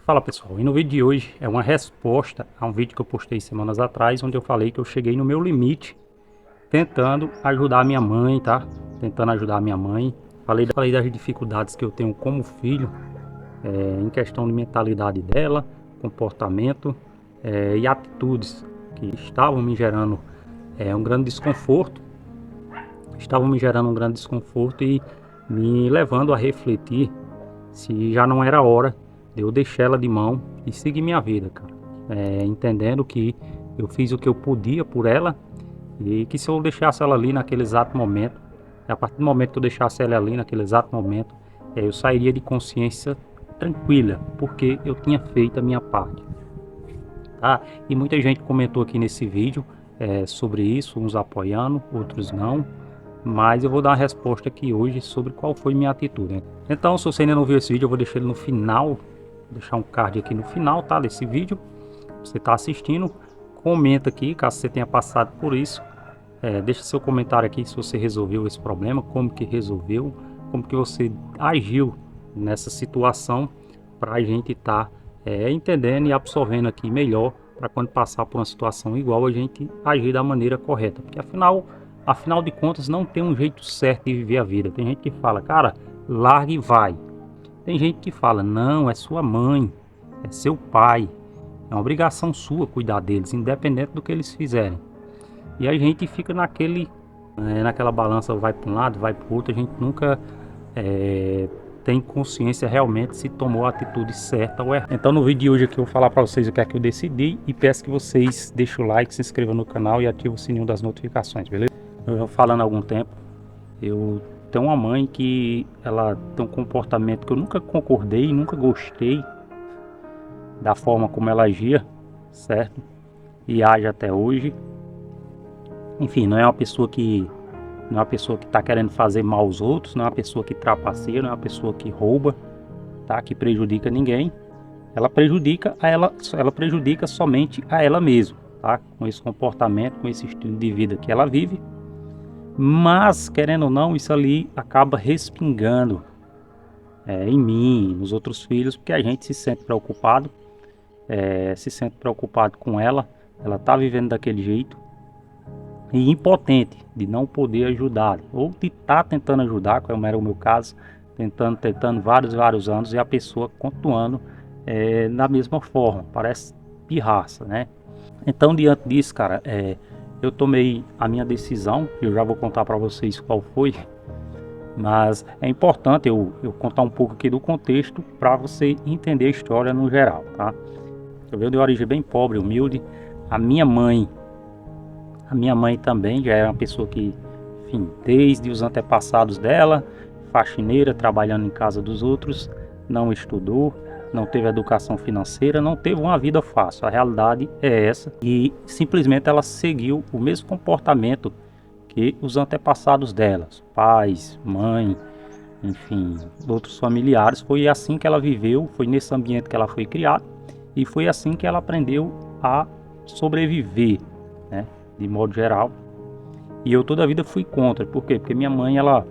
Fala pessoal, e no vídeo de hoje é uma resposta a um vídeo que eu postei semanas atrás, onde eu falei que eu cheguei no meu limite tentando ajudar a minha mãe, tá? Tentando ajudar a minha mãe. Falei das dificuldades que eu tenho como filho, em questão de mentalidade dela, comportamento e atitudes que estavam me gerando um grande desconforto, e me levando a refletir se já não era hora de eu deixar ela de mão e seguir minha vida, cara. Entendendo que eu fiz o que eu podia por ela e que se eu deixasse ela ali naquele exato momento, a partir do momento que eu deixasse ela ali naquele exato momento, eu sairia de consciência tranquila, porque eu tinha feito a minha parte, tá? E muita gente comentou aqui nesse vídeo sobre isso, uns apoiando, outros não. Mas eu vou dar uma resposta aqui hoje sobre qual foi minha atitude, né? Então, se você ainda não viu esse vídeo, eu vou deixar ele no final, vou deixar um card aqui no final, tá, desse vídeo. Você está assistindo, comenta aqui, caso você tenha passado por isso. Deixa seu comentário aqui se você resolveu esse problema, como que resolveu, como que você agiu nessa situação, para a gente estar entendendo e absorvendo aqui melhor, para quando passar por uma situação igual a gente agir da maneira correta, porque afinal de contas não tem um jeito certo de viver a vida. Tem gente que fala, cara, larga e vai. Tem gente que fala, não, é sua mãe, é seu pai, é uma obrigação sua cuidar deles, independente do que eles fizerem. E a gente fica naquela balança, vai para um lado, vai para o outro, a gente nunca tem consciência realmente se tomou a atitude certa ou errada. Então no vídeo de hoje aqui eu vou falar para vocês o que é que eu decidi e peço que vocês deixem o like, se inscrevam no canal e ativem o sininho das notificações, beleza? Eu venho falando há algum tempo, eu tenho uma mãe que ela tem um comportamento que eu nunca concordei, nunca gostei da forma como ela agia, certo? E age até hoje. Enfim, não é uma pessoa que está querendo fazer mal aos outros, não é uma pessoa que trapaceia, não é uma pessoa que rouba, tá? Que prejudica ninguém. Ela prejudica somente a ela mesma, tá? Com esse comportamento, com esse estilo de vida que ela vive. Mas, querendo ou não, isso ali acaba respingando em mim, nos outros filhos, porque a gente se sente preocupado, com ela. Ela tá vivendo daquele jeito e impotente de não poder ajudar, ou de estar tentando ajudar, como era o meu caso, tentando vários anos, e a pessoa continuando da mesma forma, parece pirraça, né? Então, diante disso, cara, eu tomei a minha decisão, eu já vou contar para vocês qual foi, mas é importante eu contar um pouco aqui do contexto para você entender a história no geral, tá? Eu venho de origem bem pobre, humilde. A minha mãe também já era uma pessoa que, enfim, desde os antepassados dela, faxineira, trabalhando em casa dos outros, não estudou, não teve educação financeira, não teve uma vida fácil. A realidade é essa, e simplesmente ela seguiu o mesmo comportamento que os antepassados delas, pais, mãe, enfim, outros familiares. Foi assim que ela viveu, foi nesse ambiente que ela foi criada, e foi assim que ela aprendeu a sobreviver, né, de modo geral. E eu toda a vida fui contra. Por quê? Porque minha mãe, ela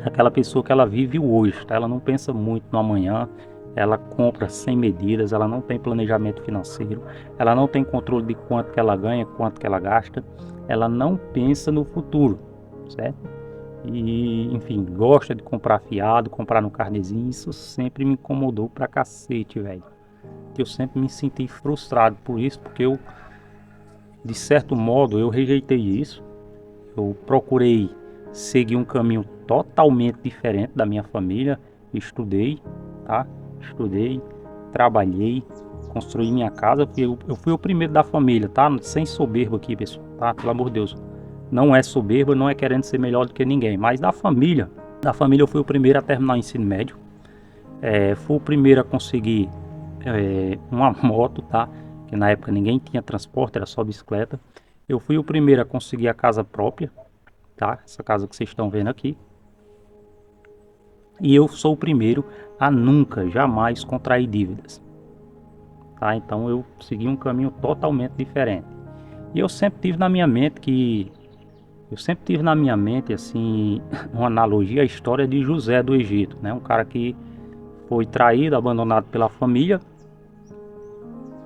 é aquela pessoa que ela vive o hoje, tá? Ela não pensa muito no amanhã, ela compra sem medidas, ela não tem planejamento financeiro, ela não tem controle de quanto que ela ganha, quanto que ela gasta, ela não pensa no futuro, certo? E, enfim, gosta de comprar fiado, comprar no carnezinho. Isso sempre me incomodou pra cacete, velho. Eu sempre me senti frustrado por isso, porque eu, de certo modo, eu rejeitei isso. Eu procurei seguir um caminho totalmente diferente da minha família. Estudei, tá? Estudei, trabalhei, construí minha casa. Eu fui o primeiro da família, tá? Sem soberba aqui, pessoal, tá? Pelo amor de Deus. Não é soberba, não é querendo ser melhor do que ninguém, mas da família eu fui o primeiro a terminar o ensino médio. Fui o primeiro a conseguir uma moto, tá? Que na época ninguém tinha transporte, era só bicicleta. Eu fui o primeiro a conseguir a casa própria, tá? Essa casa que vocês estão vendo aqui. E eu sou o primeiro a nunca, jamais contrair dívidas, tá? Então eu segui um caminho totalmente diferente. E eu sempre tive na minha mente assim, uma analogia à história de José do Egito, né? Um cara que foi traído, abandonado pela família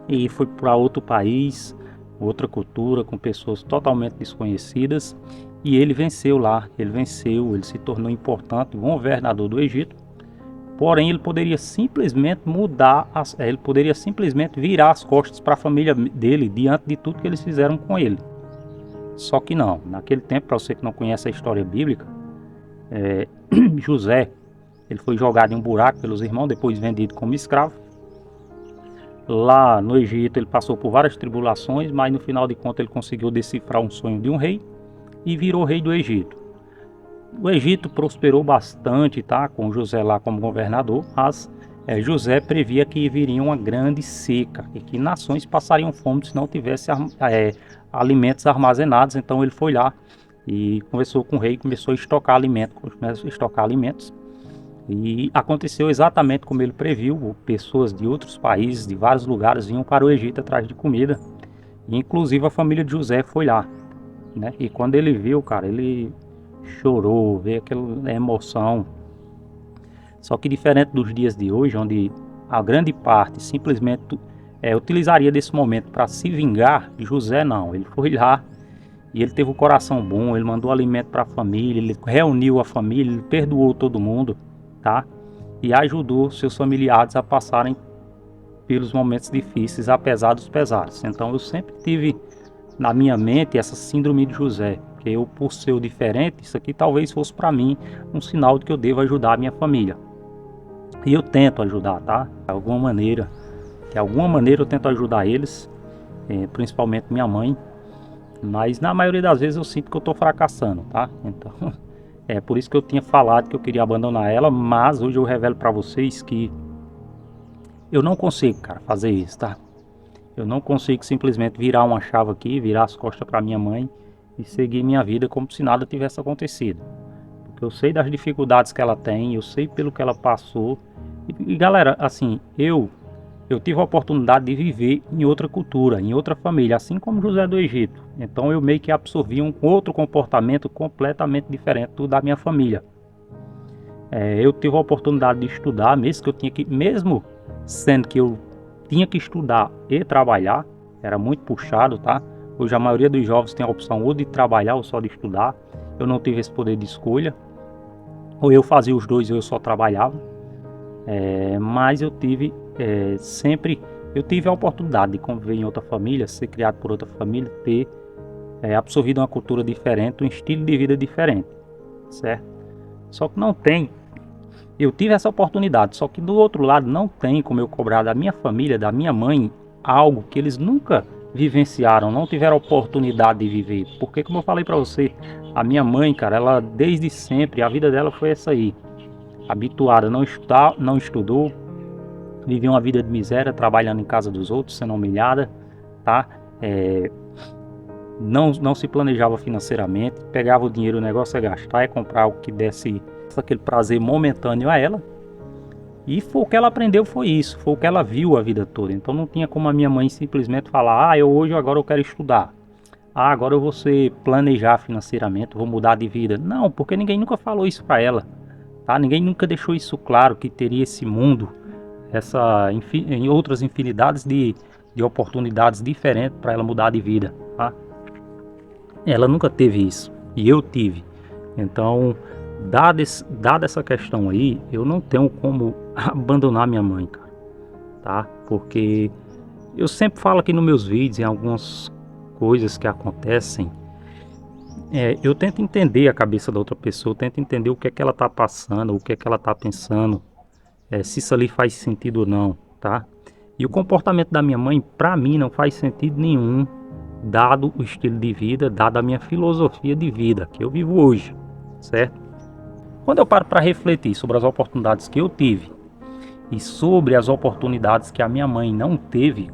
e foi para outro país, outra cultura, com pessoas totalmente desconhecidas, e ele venceu lá, ele se tornou importante governador do Egito. Porém, ele poderia simplesmente ele poderia simplesmente virar as costas para a família dele diante de tudo que eles fizeram com ele. Só que não, naquele tempo, para você que não conhece a história bíblica, José, ele foi jogado em um buraco pelos irmãos, depois vendido como escravo. Lá no Egito ele passou por várias tribulações, mas no final de contas ele conseguiu decifrar um sonho de um rei e virou rei do Egito. O Egito prosperou bastante, tá, com José lá como governador, mas José previa que viria uma grande seca e que nações passariam fome se não tivesse alimentos armazenados. Então ele foi lá e conversou com o rei, começou a estocar alimentos. E aconteceu exatamente como ele previu. Pessoas de outros países, de vários lugares, vinham para o Egito atrás de comida. E, inclusive a família de José foi lá, né? E quando ele viu, cara, ele chorou, veio aquela emoção. Só que diferente dos dias de hoje, onde a grande parte simplesmente utilizaria desse momento para se vingar, José não. Ele foi lá e ele teve um coração bom, ele mandou alimento para a família, ele reuniu a família, ele perdoou todo mundo, tá? E ajudou seus familiares a passarem pelos momentos difíceis, apesar dos pesares. Então eu sempre tive na minha mente essa síndrome de José, que eu, por ser diferente, isso aqui talvez fosse para mim um sinal de que eu devo ajudar a minha família. E eu tento ajudar, tá? De alguma maneira eu tento ajudar eles, principalmente minha mãe, mas na maioria das vezes eu sinto que eu tô fracassando, tá? Então é por isso que eu tinha falado que eu queria abandonar ela, mas hoje eu revelo para vocês que eu não consigo, cara, fazer isso, tá? Eu não consigo simplesmente virar uma chave aqui, virar as costas para minha mãe e seguir minha vida como se nada tivesse acontecido. Porque eu sei das dificuldades que ela tem, eu sei pelo que ela passou. E galera, assim, eu tive a oportunidade de viver em outra cultura, em outra família, assim como José do Egito. Então eu meio que absorvi um outro comportamento completamente diferente do da minha família. Eu tive a oportunidade de estudar, mesmo sendo que eu tinha que estudar e trabalhar, era muito puxado, tá? Hoje a maioria dos jovens tem a opção ou de trabalhar ou só de estudar. Eu não tive esse poder de escolha, ou eu fazia os dois ou eu só trabalhava. Mas eu tive a oportunidade de conviver em outra família, ser criado por outra família, ter absorvido uma cultura diferente, um estilo de vida diferente, certo? Só que não tem. Eu tive essa oportunidade, só que do outro lado não tem como eu cobrar da minha família, da minha mãe, algo que eles nunca vivenciaram, não tiveram oportunidade de viver. Porque, como eu falei pra você, a minha mãe, cara, ela desde sempre, a vida dela foi essa aí. Habituada a não estudar, não estudou, vivia uma vida de miséria, trabalhando em casa dos outros, sendo humilhada, tá? Não se planejava financeiramente, pegava o dinheiro, o negócio é gastar, é comprar o que desse aquele prazer momentâneo a ela. E foi o que ela aprendeu, foi isso, foi o que ela viu a vida toda. Então não tinha como a minha mãe simplesmente falar: agora eu quero estudar, agora eu vou planejar financeiramente, vou mudar de vida. Não, porque ninguém nunca falou isso para ela, tá? Ninguém nunca deixou isso claro, que teria esse mundo, em outras infinidades de oportunidades diferentes para ela mudar de vida, tá? Ela nunca teve isso, e eu tive. Então, dada essa questão aí, eu não tenho como abandonar minha mãe, cara, tá? Porque eu sempre falo aqui nos meus vídeos, em algumas coisas que acontecem, eu tento entender a cabeça da outra pessoa, eu tento entender o que é que ela tá passando, o que é que ela tá pensando, se isso ali faz sentido ou não, tá? E o comportamento da minha mãe, pra mim, não faz sentido nenhum, dado o estilo de vida, dada a minha filosofia de vida que eu vivo hoje, certo? Quando eu paro para refletir sobre as oportunidades que eu tive e sobre as oportunidades que a minha mãe não teve,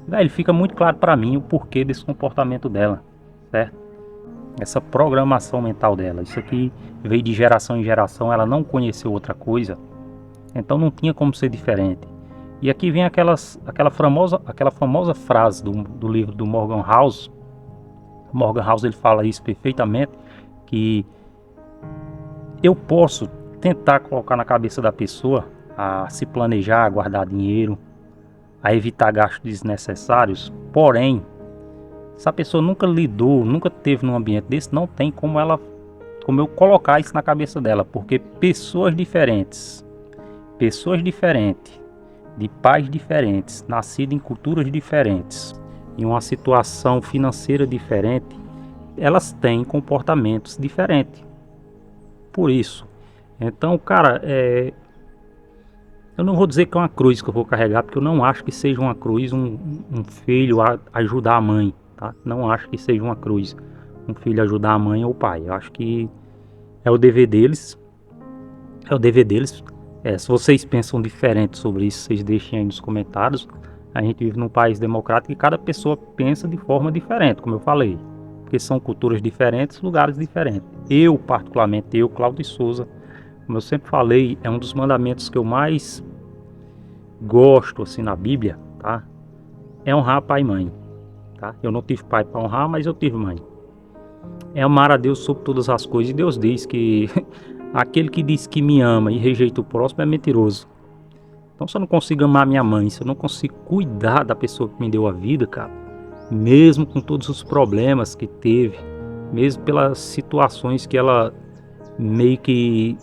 velho, fica muito claro para mim o porquê desse comportamento dela, certo? Essa programação mental dela, isso aqui veio de geração em geração, ela não conheceu outra coisa, então não tinha como ser diferente. E aqui vem aquela famosa frase do livro do Morgan House. Morgan House, ele fala isso perfeitamente, que eu posso tentar colocar na cabeça da pessoa a se planejar, a guardar dinheiro, a evitar gastos desnecessários. Porém, se a pessoa nunca lidou, nunca teve num ambiente desse, não tem como eu colocar isso na cabeça dela, porque pessoas diferentes, de pais diferentes, nascidas em culturas diferentes, em uma situação financeira diferente, elas têm comportamentos diferentes. Por isso, então, cara, eu não vou dizer que é uma cruz que eu vou carregar, porque eu não acho que seja uma cruz um filho ajudar a mãe, tá? Não acho que seja uma cruz um filho ajudar a mãe ou o pai. Eu acho que é o dever deles. É o dever deles. Se vocês pensam diferente sobre isso, vocês deixem aí nos comentários. A gente vive num país democrático e cada pessoa pensa de forma diferente, como eu falei. Porque são culturas diferentes, lugares diferentes. Eu, particularmente, Cláudio Souza, como eu sempre falei, é um dos mandamentos que eu mais gosto assim na Bíblia, tá? É honrar pai e mãe, tá? Eu não tive pai para honrar, mas eu tive mãe. É amar a Deus sobre todas as coisas. E Deus diz que aquele que diz que me ama e rejeita o próximo é mentiroso. Então, se eu não consigo amar minha mãe, se eu não consigo cuidar da pessoa que me deu a vida, cara, mesmo com todos os problemas que teve, mesmo pelas situações que ela meio que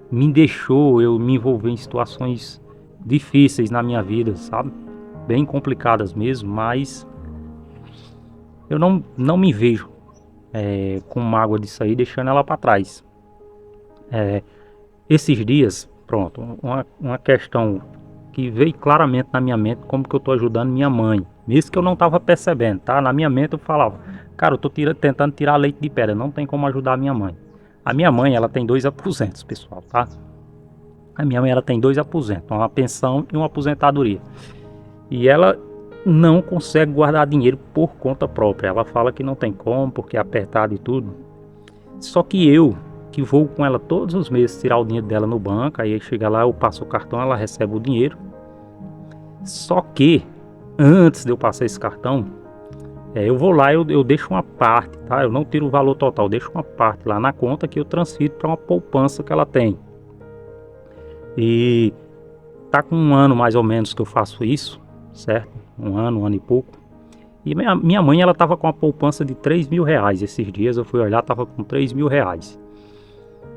me deixou eu me envolver em situações difíceis na minha vida, sabe? Bem complicadas mesmo, mas eu não me vejo com mágoa disso aí, deixando ela para trás. Esses dias, pronto, uma questão que veio claramente na minha mente, como que eu tô ajudando minha mãe, mesmo que eu não tava percebendo, tá? Na minha mente eu falava, cara, eu tô tentando tirar leite de pedra, não tem como ajudar a minha mãe. A minha mãe, ela tem 2 aposentos, pessoal, tá? A minha mãe, ela tem 2 aposentos, uma pensão e uma aposentadoria. E ela não consegue guardar dinheiro por conta própria. Ela fala que não tem como, porque é apertado e tudo. Só que eu, que vou com ela todos os meses tirar o dinheiro dela no banco, aí chega lá, eu passo o cartão, ela recebe o dinheiro. Só que, antes de eu passar esse cartão, eu vou lá, eu deixo uma parte, tá? Eu não tiro o valor total, eu deixo uma parte lá na conta que eu transfiro para uma poupança que ela tem. E tá com 1 ano mais ou menos que eu faço isso, certo? 1 ano e pouco. E minha mãe, ela tava com uma poupança de 3 mil reais. Esses dias eu fui olhar, tava com 3 mil reais,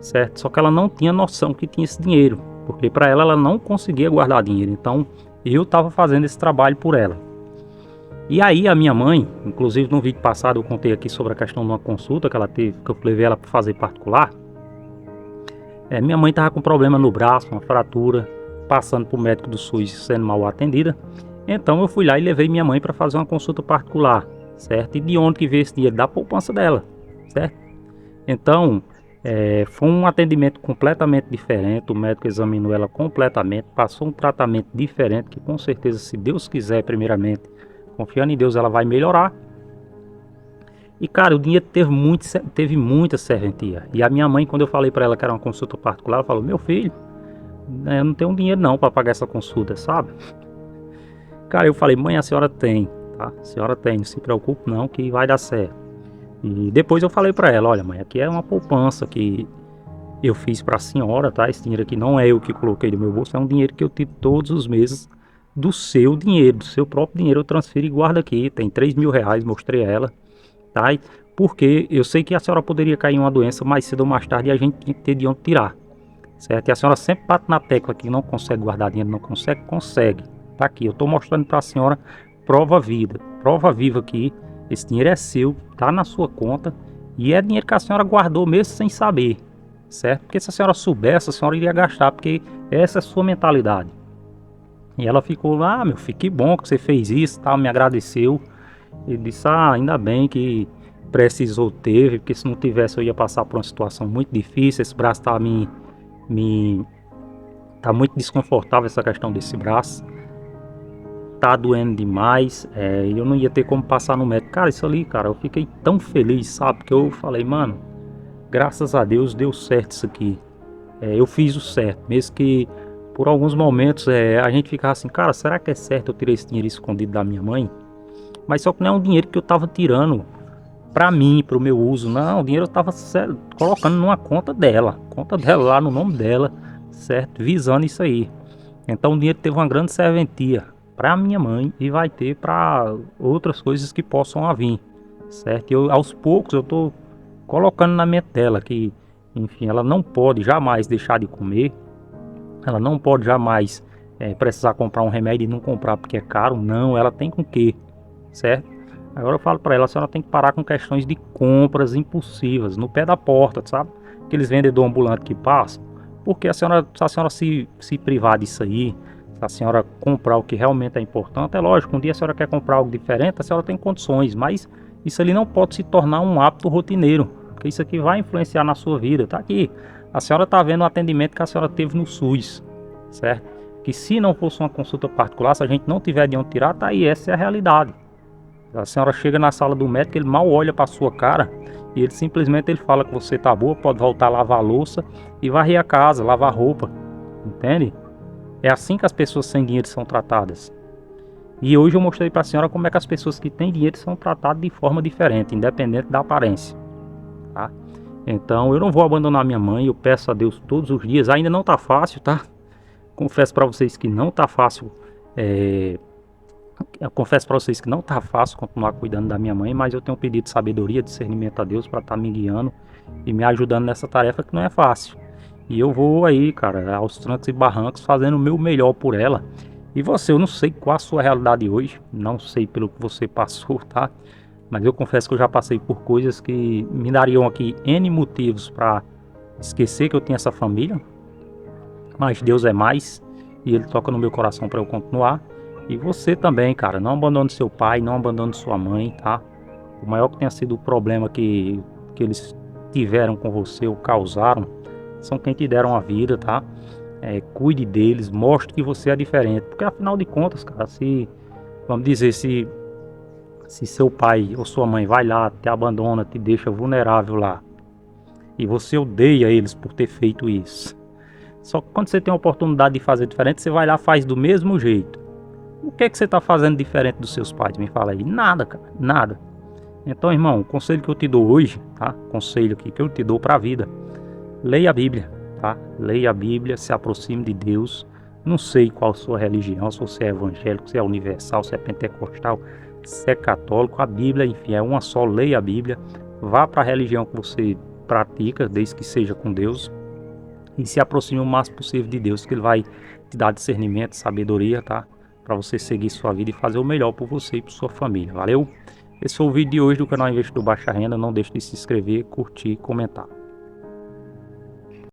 certo? Só que ela não tinha noção que tinha esse dinheiro, porque para ela não conseguia guardar dinheiro. Então eu tava fazendo esse trabalho por ela. E aí a minha mãe, inclusive no vídeo passado eu contei aqui sobre a questão de uma consulta que ela teve, que eu levei ela para fazer particular. Minha mãe tava com problema no braço, uma fratura, passando pro médico do SUS, sendo mal atendida. Então eu fui lá e levei minha mãe para fazer uma consulta particular, certo? E de onde que veio esse dinheiro? Da poupança dela, certo? Então, foi um atendimento completamente diferente, o médico examinou ela completamente, passou um tratamento diferente, que com certeza, se Deus quiser, primeiramente, confiando em Deus, ela vai melhorar. E cara, o dinheiro teve muita serventia. E a minha mãe, quando eu falei para ela que era uma consulta particular, ela falou, meu filho, eu não tenho dinheiro não para pagar essa consulta, sabe? Cara, eu falei, mãe, a senhora tem, tá? A senhora tem, não se preocupe não, que vai dar certo. E depois eu falei pra ela, olha mãe, aqui é uma poupança que eu fiz pra senhora, tá? Esse dinheiro aqui não é eu que coloquei no meu bolso, é um dinheiro que eu tiro todos os meses do seu dinheiro, do seu próprio dinheiro, eu transfiro e guardo aqui, tem 3 mil reais, mostrei a ela, tá? Porque eu sei que a senhora poderia cair em uma doença mais cedo ou mais tarde e a gente tem que ter de onde tirar, certo? E a senhora sempre bate na tecla que não consegue guardar dinheiro, não consegue, consegue. Tá aqui, eu tô mostrando pra senhora prova viva que esse dinheiro é seu, tá na sua conta e é dinheiro que a senhora guardou mesmo sem saber, certo? Porque se a senhora soubesse, a senhora iria gastar, porque essa é a sua mentalidade. E ela ficou lá, meu filho, que bom que você fez isso, tá? Me agradeceu. Ele disse, ainda bem que precisou, teve, porque se não tivesse eu ia passar por uma situação muito difícil, esse braço tá tá muito desconfortável, essa questão desse braço. Tá doendo demais, e eu não ia ter como passar no médico. Cara, isso ali, cara, eu fiquei tão feliz, sabe? Que eu falei, mano, graças a Deus deu certo isso aqui. Eu fiz o certo, mesmo que por alguns momentos a gente ficava assim, cara, será que é certo eu tirar esse dinheiro escondido da minha mãe? Mas só que não é um dinheiro que eu tava tirando pra mim, pro meu uso, não, o dinheiro eu tava colocando numa conta dela lá no nome dela, certo? Visando isso aí. Então o dinheiro teve uma grande serventia para minha mãe e vai ter para outras coisas que possam vir, certo? Eu, aos poucos eu tô colocando na mente dela que, enfim, ela não pode jamais deixar de comer, ela não pode jamais precisar comprar um remédio e não comprar porque é caro, não, ela tem com quê, certo? Agora eu falo para ela, a senhora tem que parar com questões de compras impulsivas, no pé da porta, sabe? Aqueles vendedores ambulantes que passam, porque se a senhora se privar disso aí, se a senhora comprar o que realmente é importante, é lógico, um dia a senhora quer comprar algo diferente, a senhora tem condições, mas isso ali não pode se tornar um hábito rotineiro, porque isso aqui vai influenciar na sua vida, tá aqui. A senhora tá vendo o atendimento que a senhora teve no SUS, certo? Que se não fosse uma consulta particular, se a gente não tiver de onde tirar, tá aí, essa é a realidade. A senhora chega na sala do médico, ele mal olha para sua cara e ele simplesmente fala que você tá boa, pode voltar a lavar a louça e varrer a casa, lavar a roupa, entende? É assim que as pessoas sem dinheiro são tratadas. E hoje eu mostrei para a senhora como é que as pessoas que têm dinheiro são tratadas de forma diferente, independente da aparência, tá? Então eu não vou abandonar minha mãe, eu peço a Deus todos os dias, ainda não tá fácil, tá? Confesso para vocês que não tá fácil, eu confesso para vocês que não tá fácil continuar cuidando da minha mãe, mas eu tenho pedido sabedoria, discernimento a Deus para estar me guiando e me ajudando nessa tarefa que não é fácil. E eu vou aí, cara, aos trancos e barrancos, fazendo o meu melhor por ela. E você, eu não sei qual a sua realidade hoje, não sei pelo que você passou, tá? Mas eu confesso que eu já passei por coisas que me dariam aqui N motivos para esquecer que eu tinha essa família. Mas Deus é mais e Ele toca no meu coração para eu continuar. E você também, cara, não abandone seu pai, não abandone sua mãe, tá? O maior que tenha sido o problema que eles tiveram com você ou causaram, são quem te deram a vida, tá? Cuide deles, mostre que você é diferente. Porque afinal de contas, cara, vamos dizer, se seu pai ou sua mãe vai lá, te abandona, te deixa vulnerável lá, e você odeia eles por ter feito isso. Só que quando você tem a oportunidade de fazer diferente, você vai lá e faz do mesmo jeito. O que é que você está fazendo diferente dos seus pais? Me fala aí. Nada, cara, nada. Então, irmão, o conselho que eu te dou hoje, tá? Conselho aqui que eu te dou para a vida. Leia a Bíblia, tá? Leia a Bíblia, se aproxime de Deus. Não sei qual a sua religião, se você é evangélico, se é universal, se é pentecostal, se é católico. A Bíblia, enfim, é uma só. Leia a Bíblia. Vá para a religião que você pratica, desde que seja com Deus. E se aproxime o máximo possível de Deus, que Ele vai te dar discernimento, sabedoria, tá? Para você seguir sua vida e fazer o melhor por você e por sua família. Valeu? Esse foi o vídeo de hoje do canal Investidor Baixa Renda. Não deixe de se inscrever, curtir e comentar.